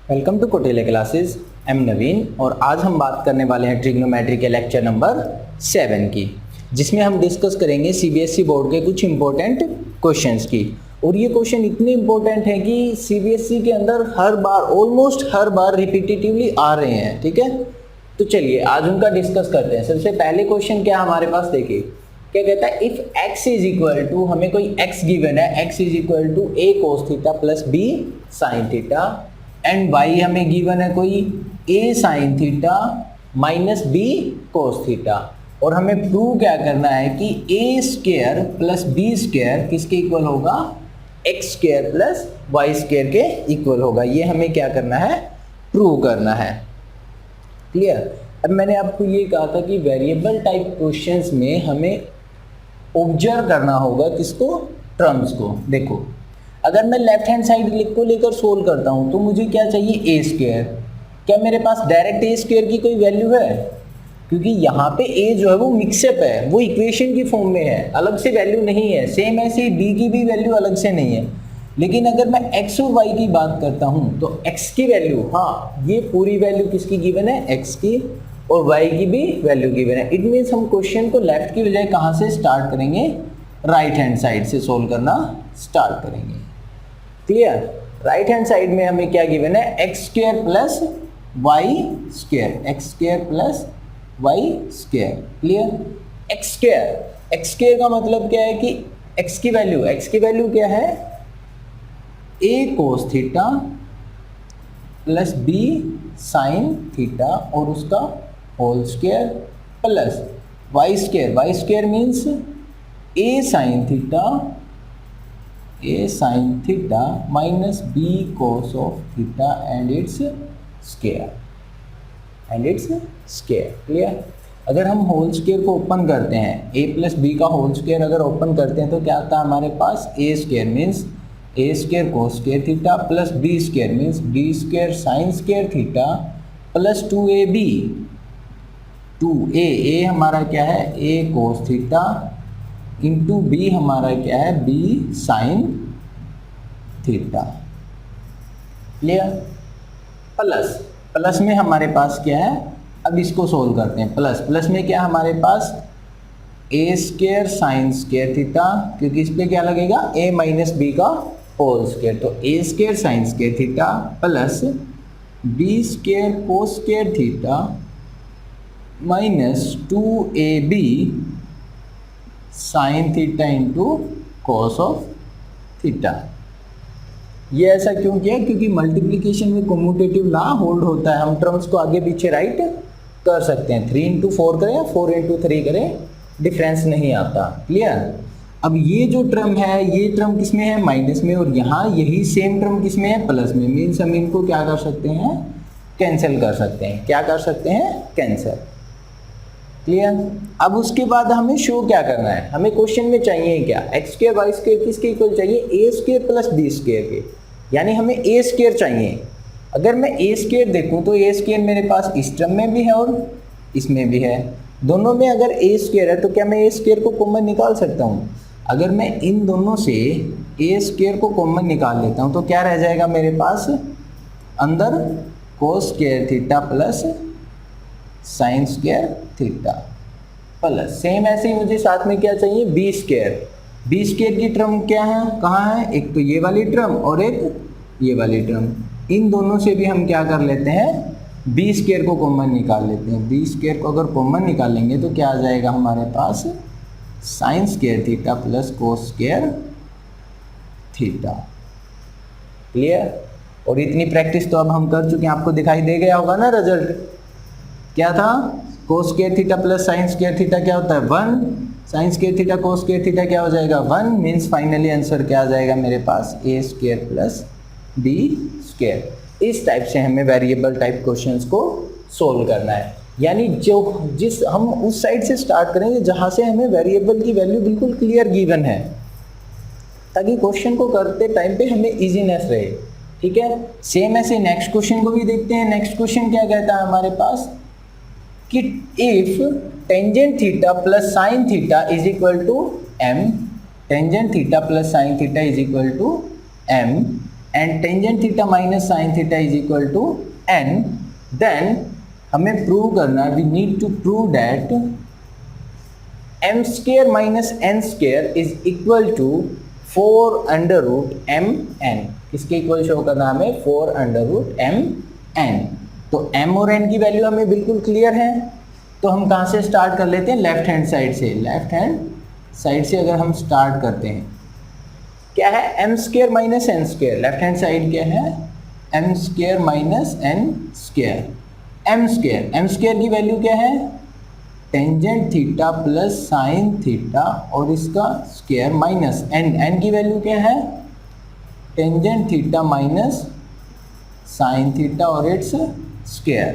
Welcome to Kotele classes. Am Naveen और आज हम बात करने वाले हैं ट्रिग्नोमेट्री के लेक्चर नंबर 7 की, जिसमें हम डिस्कस करेंगे सीबीएसई बोर्ड के कुछ इंपॉर्टेंट क्वेश्चंस की। और ये क्वेश्चन इतने इंपॉर्टेंट हैं कि सीबीएसई के अंदर हर बार ऑलमोस्ट हर बार रिपीटेटिवली आ रहे हैं। ठीक है, तो चलिए आज उनका डिस्कस करते हैं। सबसे पहले क्वेश्चन क्या हमारे पास, देखिए क्या कहता है, if x is equal to, हमें कोई x गिवन है, x is equal to a cos theta plus b sin theta and y हमें गिवन है कोई a sin theta minus b cos theta, और हमें प्रूव क्या करना है कि a square plus b square किसके इक्वल होगा, x square plus y square के इक्वल होगा। ये हमें क्या करना है, प्रूव करना है। क्लियर। अब मैंने आपको ये कहा था कि वेरिएबल टाइप क्वेश्चंस में हमें ऑब्जर्व करना होगा किसको, टर्म्स को। देखो अगर मैं लेफ्ट हैंड साइड को लेकर सोल्व करता हूं तो मुझे क्या चाहिए, ए स्क्वायर। क्या मेरे पास डायरेक्ट ए स्क्वायर की कोई वैल्यू है? क्योंकि यहाँ पे ए जो है वो मिक्सअप है, वो इक्वेशन की फॉर्म में है, अलग से वैल्यू नहीं है। सेम ऐसे बी की भी वैल्यू अलग से नहीं है। लेकिन अगर मैं x और y की बात करता हूं तो x की वैल्यू, हाँ ये पूरी वैल्यू किसकी गिवन है, x की, और y की भी वैल्यू गिवन है। इट मीन्स हम क्वेश्चन को लेफ्ट की बजाय कहां से स्टार्ट करेंगे, राइट हैंड साइड से सोल्व करना स्टार्ट करेंगे। क्लियर। राइट हैंड साइड में हमें क्या गिवन है, x square plus y square, x square plus y square. Clear. X square का मतलब क्या है कि x की वैल्यू क्या है, a cos theta plus b sin theta और उसका होल स्क्वायर प्लस y स्क्वायर means a sin theta minus b cos of theta and its square. Clear. अगर हम होल स्क्वायर को ओपन करते हैं, a प्लस b का होल स्क्वायर अगर ओपन करते हैं तो क्या आता है हमारे पास, a square means a square cos square theta plus B square means b square sine square theta plus 2ab, 2a हमारा क्या है, a cos theta into b हमारा क्या है, b sine theta. Clear. Plus में हमारे पास क्या है, अब इसको सोल्व करते हैं। प्लस में क्या हमारे पास, A square sine square theta, क्योंकि इस पे क्या लगेगा, a माइनस बी का होल स्क्वायर, तो A square sine square theta plus B square cos square theta minus 2ab sine theta into cos of theta. ये ऐसा क्यों किया, क्योंकि मल्टीप्लिकेशन में कम्यूटेटिव लॉ होल्ड होता है। हम टर्म्स को आगे पीछे राइट कर सकते हैं, 3 इंटू 4 करें या 4 इंटू 3 करें, डिफरेंस नहीं आता। क्लियर। अब ये जो टर्म है, ये टर्म किसमें है, माइनस में, और यहाँ यही सेम टर्म किसमें है, प्लस में। मीन्स हम इनको क्या कर सकते हैं, कैंसिल कर सकते हैं। क्या कर सकते हैं, कैंसिल। क्लियर। अब उसके बाद हमें शो क्या करना है, हमें क्वेश्चन में चाहिए क्या, एक्स स्क्वायर वाई स्क्वायर किसके इक्वल चाहिए, ए स्क्वायर प्लस बी स्क्वायर के, यानी हमें ए स्क्वायर चाहिए। अगर मैं ए स्क्वायर देखूँ तो ए स्क्वायर मेरे पास इस टर्म में भी है और इसमें भी है। दोनों में अगर ए स्क्वायर है तो क्या मैं ए स्क्वायर को कॉमन निकाल सकता हूँ? अगर मैं इन दोनों से ए स्क्वायर को कॉमन निकाल लेता हूँ तो क्या रह जाएगा मेरे पास, अंदर कोस square theta plus sine square theta plus, same ऐसे ही मुझे साथ में क्या चाहिए, बी स्क्वायर की टर्म क्या है, कहाँ है, एक तो ये वाली टर्म और एक ये वाली टर्म। इन दोनों से भी हम क्या कर लेते हैं, बी स्क्वायर को कॉमन निकाल लेते हैं। बी स्क्वायर को अगर कॉमन निकालेंगे तो क्या आ जाएगा हमारे पास, sine square theta plus cos square theta. Clear. और इतनी प्रैक्टिस तो अब हम कर चुके हैं, आपको दिखाई दे गया होगा ना रिजल्ट। क्या था, कोस square theta plus sine square theta क्या होता है, 1, sign square theta cos square theta क्या हो जाएगा, 1, मीन्स फाइनली आंसर क्या आ जाएगा मेरे पास, A square plus B square. इस टाइप से हमें वेरिएबल टाइप क्वेश्चंस को सोल्व करना है, यानी जिस हम उस साइड से स्टार्ट करेंगे जहां से हमें वेरिएबल की वैल्यू बिल्कुल क्लियर गिवन है, ताकि क्वेश्चन को करते टाइम पे हमें इजीनेस रहे। ठीक है। सेम ऐसे नेक्स्ट क्वेश्चन को भी देखते हैं। नेक्स्ट क्वेश्चन क्या कहता है हमारे पास, कि if tangent theta plus sine theta is equal to m, tangent theta plus sine theta is equal to m and tangent theta minus sine theta is equal to n, then हमें prove करना है, we need to prove that m square minus n square is equal to 4 under root m n। किसके equal show करना है हमें? 4 under root m n। तो m और n की वैल्यू हमें बिल्कुल क्लियर है, तो हम कहाँ से स्टार्ट कर लेते हैं? लेफ्ट हैंड साइड से। लेफ्ट हैंड साइड से अगर हम स्टार्ट करते हैं, क्या है? m square minus n square. Left hand side क्या है? m square minus n square. m square की वैल्यू क्या है? Tangent theta plus sine theta और इसका स्क्वायर माइनस n की वैल्यू क्या है? Tangent theta minus sine theta और इट्स स्क्वायर।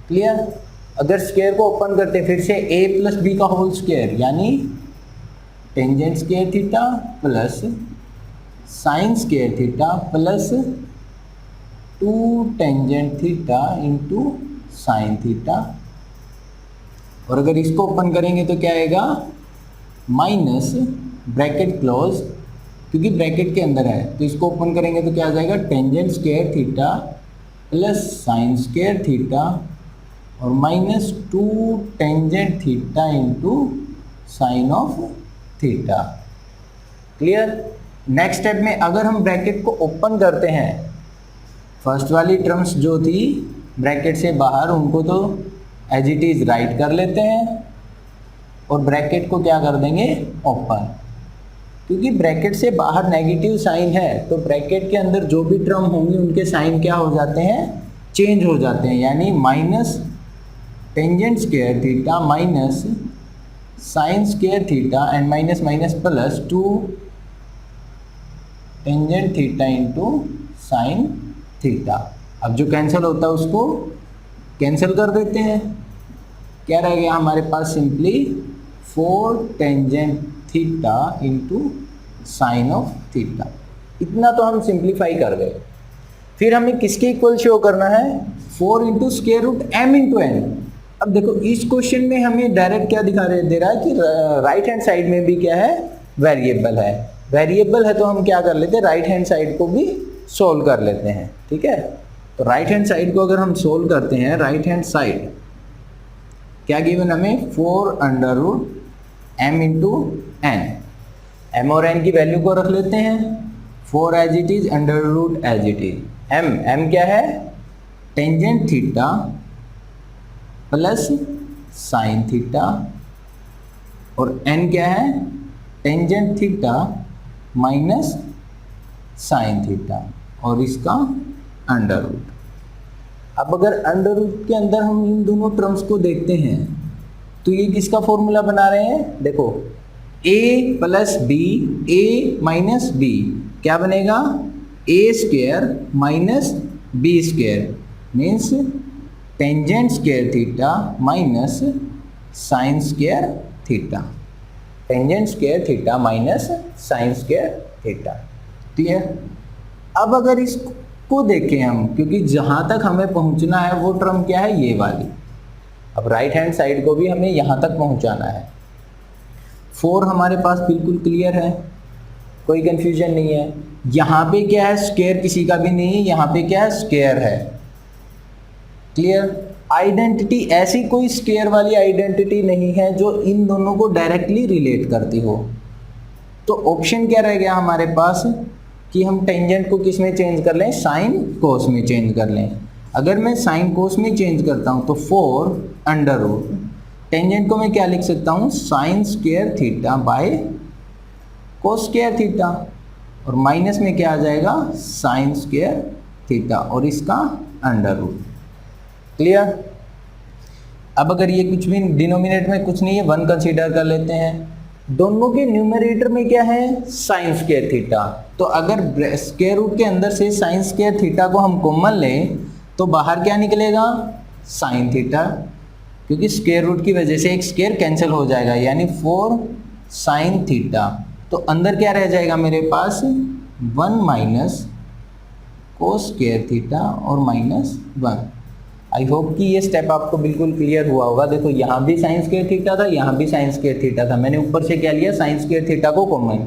क्लियर? अगर स्क्वायर को ओपन करते हैं फिर से a प्लस बी का होल स्क्वायर, यानी tangent square theta plus sine square theta plus 2 tangent theta into sign theta. और अगर इसको ओपन करेंगे तो क्या आएगा? माइनस ब्रैकेट क्लोज, क्योंकि ब्रैकेट के अंदर है तो इसको ओपन करेंगे तो क्या आ जाएगा? Tangent square theta plus sine square theta और minus 2 tangent theta into sine of theta. Clear? Next step में अगर हम ब्रैकेट को ओपन करते हैं, फर्स्ट वाली टर्म्स जो थी ब्रैकेट से बाहर उनको तो एज इट इज राइट कर लेते हैं और ब्रैकेट को क्या कर देंगे? ओपन। क्योंकि ब्रैकेट से बाहर नेगेटिव साइन है तो ब्रैकेट के अंदर जो भी टर्म होंगी उनके साइन क्या हो जाते हैं? चेंज हो जाते हैं, यानी minus tangent square theta minus sine square theta and minus minus plus 2 tangent theta into sine theta. अब जो कैंसिल होता है उसको कैंसिल कर देते हैं। क्या रह गया हमारे पास? Simply 4 tangent theta into sine of theta. इतना तो हम सिंप्लीफाई कर गए। फिर हमें किसके इक्वल शो करना है? 4 into square root m into n। अब देखो इस क्वेश्चन में हमें डायरेक्ट क्या दे रहा है कि राइट हैंड साइड में भी क्या है? वेरिएबल है। वेरिएबल है तो हम क्या कर लेते हैं? राइट हैंड साइड को भी सोल्व कर लेते हैं। ठीक है, तो राइट हैंड साइड को अगर हम सोल्व करते हैं, राइट हैंड साइड क्या गिवन हमें? 4 under root m into n। m और n की वैल्यू को रख लेते हैं। 4 as it is, under root as it is. m क्या है? Tangent theta plus sine theta और n क्या है? Tangent theta minus sine theta और इसका अंडर रूट। अब अगर अंडर रूट के अंदर हम इन दोनों टर्म्स को देखते हैं तो ये किसका फॉर्मूला बना रहे हैं? देखो a plus b, a minus b क्या बनेगा? a square minus b square means tangent square theta minus sine square theta. Tangent square theta minus sine square theta. Clear? अब अगर इसको देखें हम, क्योंकि जहाँ तक हमें पहुँचना है वो टर्म क्या है? ये वाली। अब राइट हैंड साइड को भी हमें यहाँ तक पहुँचाना है। 4 हमारे पास बिल्कुल क्लियर है, कोई कंफ्यूजन नहीं है। यहाँ पे क्या है? स्क्वायर किसी का भी नहीं है, यहाँ पे क्या है? स्क्वायर है। क्लियर? आइडेंटिटी, ऐसी कोई स्क्वायर वाली आइडेंटिटी नहीं है जो इन दोनों को डायरेक्टली रिलेट करती हो। तो ऑप्शन क्या रह गया हमारे पास कि हम टेंजेंट को किस में चेंज कर लें? साइन कोस में चेंज कर लें। अगर मैं साइन कोस में चेंज करता हूँ तो 4 अंडर रूट, टेंजेंट को मैं क्या लिख सकता हूँ? Sine square theta by cos square theta और माइनस में क्या आ जाएगा? साइन स्क्वायर थीटा और इसका अंडर रूट। क्लियर? अब अगर ये कुछ भी डिनोमिनेटर में कुछ नहीं है, 1 कंसीडर कर लेते हैं। दोनों के न्यूमरेटर में क्या है? Sign square theta. तो अगर स्क्वायर रूट के अंदर से साइन स्क्वायर थीटा को हम कॉमन लें तो बाहर क्या निकलेगा? साइन थीटा, क्योंकि स्क्वायर रूट की वजह से एक स्क्वायर कैंसिल हो जाएगा, यानी 4 साइन थीटा। तो अंदर क्या रह जाएगा मेरे पास? 1 माइनस कोस स्क्वायर थीटा और माइनस 1। आई होप कि ये स्टेप आपको बिल्कुल क्लियर हुआ होगा। देखो यहाँ भी साइन स्क्वायर थीटा था, यहाँ भी साइन स्क्वायर थीटा था। मैंने ऊपर से क्या लिया? साइन स्क्वायर थीटा को कॉमन।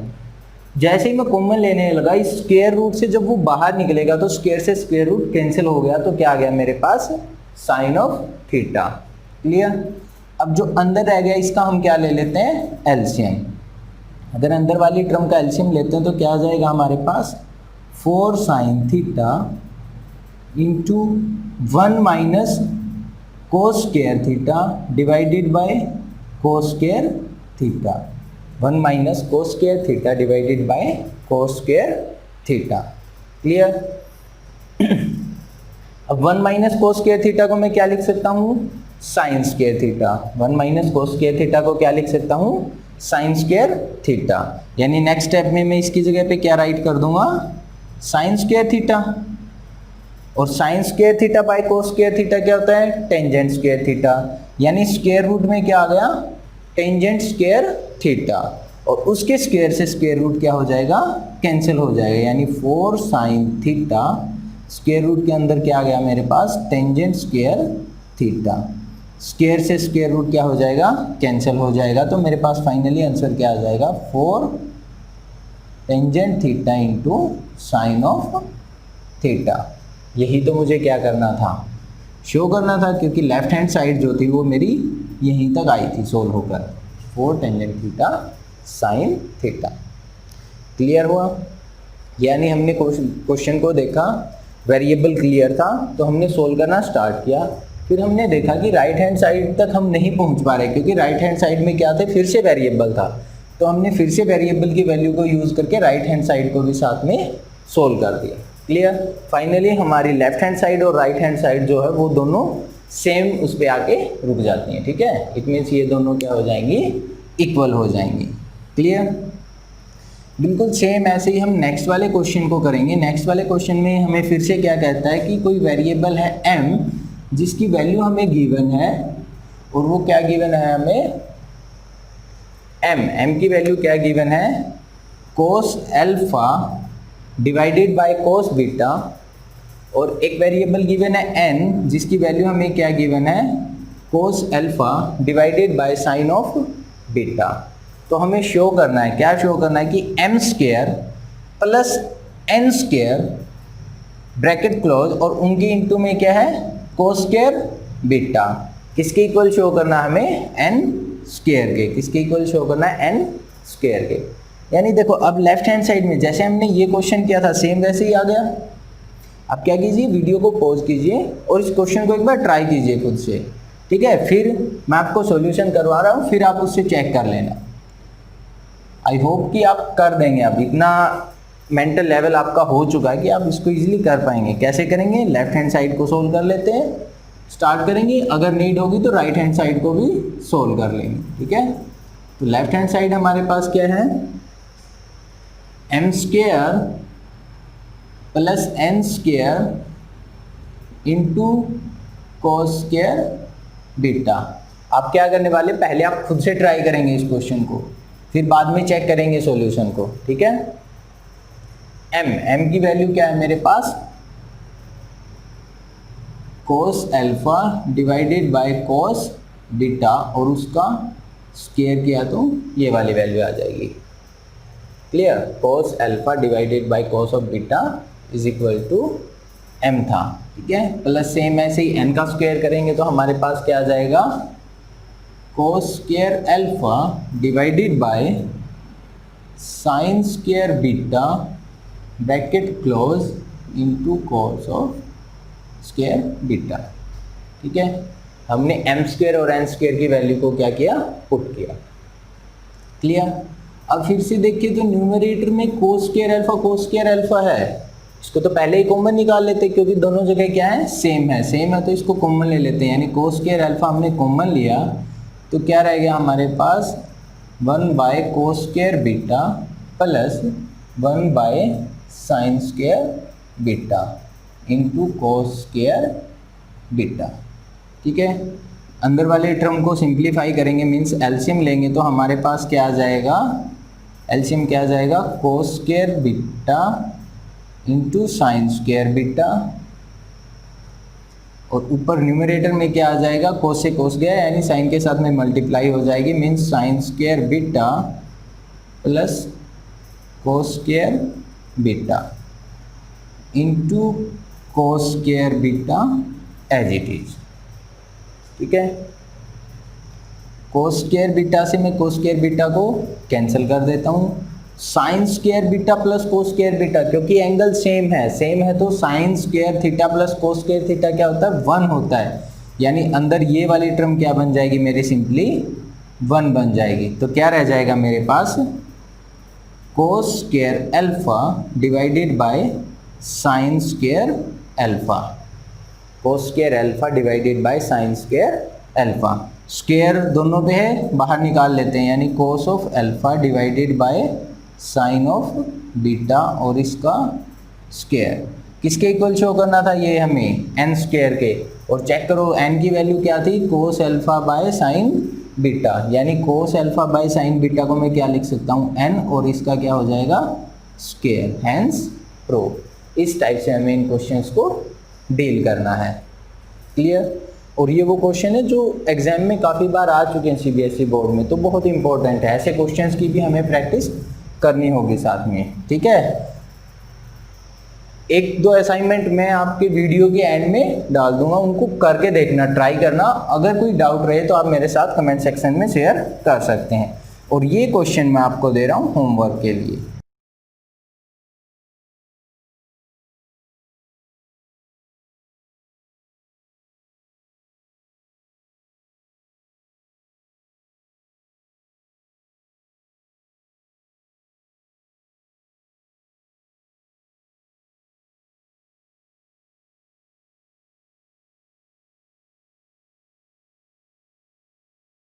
जैसे ही मैं कॉमन लेने लगा इस स्क्वायर रूट से, जब वो बाहर निकलेगा तो स्क्वायर से स्क्वायर रूट कैंसिल हो गया, तो क्या आ गया मेरे पास, साइन ऑफ थीटा। क्लियर। अब जो अंदर रह गया इसका हम क्या ले लेते हैं, एलसीएम। अगर अंदर वाली टर्म का एलसीएम लेते हैं तो क्या आ जाएगा हमारे पास, 4 sign theta into 1 minus cos square theta divided by cos square theta. 1 minus cos square theta divided by cos square theta. Clear. अब 1 माइनस कोस स्क्वायर थीटा को मैं क्या लिख सकता हूँ, sine square theta. 1 minus cos square theta को क्या लिख सकता हूँ, साइन स्क्वायर थीटा। यानी नेक्स्ट स्टेप में मैं इसकी जगह पे क्या राइट कर दूंगा, साइन स्क्वायर थीटा। और sign square theta by cos square theta क्या होता है, टेंजेंट स्क्वायर थीटा। यानी स्क्वायर रूट में क्या आ गया, टेंजेंट स्क्वायर थीटा। और उसके स्क्वायर से स्क्वायर रूट क्या हो जाएगा, कैंसिल हो जाएगा। यानी 4 साइन थीटा, स्क्वायर रूट के अंदर क्या आ गया मेरे पास, टेंजेंट स्क्वायर थीटा। स्क्वायर से स्क्वायर रूट क्या हो जाएगा, कैंसिल हो जाएगा। तो मेरे पास फाइनली आंसर क्या आ जाएगा, 4 tangent theta into sine of theta. यही तो मुझे क्या करना था, शो करना था, क्योंकि लेफ्ट हैंड साइड जो थी वो मेरी यहीं तक आई थी सोल्व होकर। 4 tangent theta sine theta. Clear हुआ। यानी हमने क्वेश्चन को देखा, वेरिएबल क्लियर था तो हमने सोल्व करना स्टार्ट किया। फिर हमने देखा कि राइट हैंड साइड तक हम नहीं पहुंच पा रहे, क्योंकि राइट हैंड साइड में क्या थे, फिर से वेरिएबल था। तो हमने फिर से वेरिएबल की वैल्यू को यूज़ करके राइट हैंड साइड को भी साथ में सोल्व कर दिया। क्लियर। फाइनली हमारी लेफ्ट हैंड साइड और राइट हैंड साइड जो है वो दोनों सेम उस पर आके रुक जाती हैं। ठीक है, इट मीन्स ये दोनों क्या हो जाएंगी, इक्वल हो जाएंगी। क्लियर। बिल्कुल सेम ऐसे ही हम नेक्स्ट वाले क्वेश्चन को करेंगे। नेक्स्ट वाले क्वेश्चन में हमें फिर से क्या कहता है कि कोई वेरिएबल है m जिसकी वैल्यू हमें गिवन है, और वो क्या गिवन है हमें, m की वैल्यू क्या गिवन है, कोस alpha divided by cos beta. और एक वेरिएबल गिवन है n जिसकी वैल्यू हमें क्या गिवन है, कोस alpha divided by sine of beta. तो हमें शो करना है, क्या शो करना है कि m square plus n square bracket close और उनके इनटू में क्या है, कोस स्क्वायर बीटा। किसके इक्वल शो करना है हमें, n स्क्वायर के। किसके इक्वल शो करना है, n स्क्वायर के। यानी देखो अब लेफ्ट हैंड साइड में जैसे हमने ये क्वेश्चन किया था सेम वैसे ही आ गया। अब क्या कीजिए, वीडियो को पॉज कीजिए और इस क्वेश्चन को एक बार ट्राई कीजिए खुद से। ठीक है, फिर मैं आपको सॉल्यूशन करवा रहा हूँ, फिर आप उससे चेक कर लेना। आई होप कि आप कर देंगे। अब इतना मेंटल लेवल आपका हो चुका है कि आप इसको इजीली कर पाएंगे। कैसे करेंगे, लेफ्ट हैंड साइड को सोल्व कर लेते हैं, स्टार्ट करेंगे। अगर नीड होगी तो राइट हैंड साइड को भी सोल्व कर लेंगे। ठीक है, तो लेफ्ट हैंड साइड हमारे पास क्या है, m square plus n square into cos square beta. आप क्या करने वाले, पहले आप खुद से ट्राई करेंगे इस क्वेश्चन को, फिर बाद में चेक करेंगे सॉल्यूशन को। ठीक है, m की वैल्यू क्या है मेरे पास, cos alpha divided by cos beta, और उसका स्क्वायर किया तो ये वाली वैल्यू आ जाएगी। Clear. Cos alpha divided by cos of beta is equal to m था। ठीक है, प्लस सेम ऐसे ही n का स्क्वायर करेंगे तो हमारे पास क्या आ जाएगा, cos square alpha divided by sine square beta bracket close into cos of square beta. ठीक है, हमने m स्क्वायर और n स्क्वायर की वैल्यू को क्या किया, पुट किया। क्लियर। अब फिर से देखिए तो न्यूमरेटर में कोस स्क्वायर अल्फा है, इसको तो पहले ही कॉमन निकाल लेते हैं क्योंकि दोनों जगह क्या है, सेम है तो इसको कॉमन ले लेते हैं। यानी कोस स्क्वायर अल्फा हमने कॉमन लिया तो क्या रह गया हमारे पास, 1 by cos square beta plus 1 by sine square beta into cos square beta. ठीक है, अंदर वाले टर्म को सिंप्लीफाई करेंगे, मीन्स एलसीएम लेंगे तो हमारे पास क्या आ जाएगा, एलसीएम क्या आ जाएगा, cos square beta into sine square beta, और ऊपर न्यूमरेटर में क्या आ जाएगा, कोस से कोस गया यानी साइन के साथ में मल्टीप्लाई हो जाएगी, means sine square beta plus cos square beta into cos square beta as it is. ठीक है, cos स्क्वायर बीटा से मैं cos स्क्वायर बीटा को कैंसिल कर देता हूँ, sine square beta plus cos square beta, क्योंकि एंगल सेम है तो sine square theta plus cos square theta क्या होता है, 1 होता है, यानी अंदर ये वाली टर्म क्या बन जाएगी मेरी, सिंपली 1 बन जाएगी। तो क्या रह जाएगा मेरे पास, cos square alpha divided by sine square alpha, cos square alpha divided by sine square alpha. Square दोनों पे है, बाहर निकाल लेते हैं, यानी cos of alpha divided by sine of beta और इसका स्क्वायर, किसके इक्वल शो करना था ये हमें, n स्क्वायर के। और चेक करो n की वैल्यू क्या थी, cos alpha by sine beta, यानी cos alpha by sine beta को मैं क्या लिख सकता हूँ, n, और इसका क्या हो जाएगा स्क्वायर, हैंस प्रूव। इस टाइप से हमें इन क्वेश्चंस को डील करना है। क्लियर। और ये वो क्वेश्चन है जो एग्जाम में काफ़ी बार आ चुके हैं सीबीएसई बोर्ड में, तो बहुत इंपॉर्टेंट है, ऐसे क्वेश्चंस की भी हमें प्रैक्टिस करनी होगी साथ में। ठीक है, 1-2 असाइनमेंट मैं आपके वीडियो के एंड में डाल दूंगा, उनको करके देखना, ट्राई करना। अगर कोई डाउट रहे तो आप मेरे साथ कमेंट सेक्शन में शेयर कर सकते हैं। और ये क्वेश्चन मैं आपको दे रहा हूँ होमवर्क के लिए।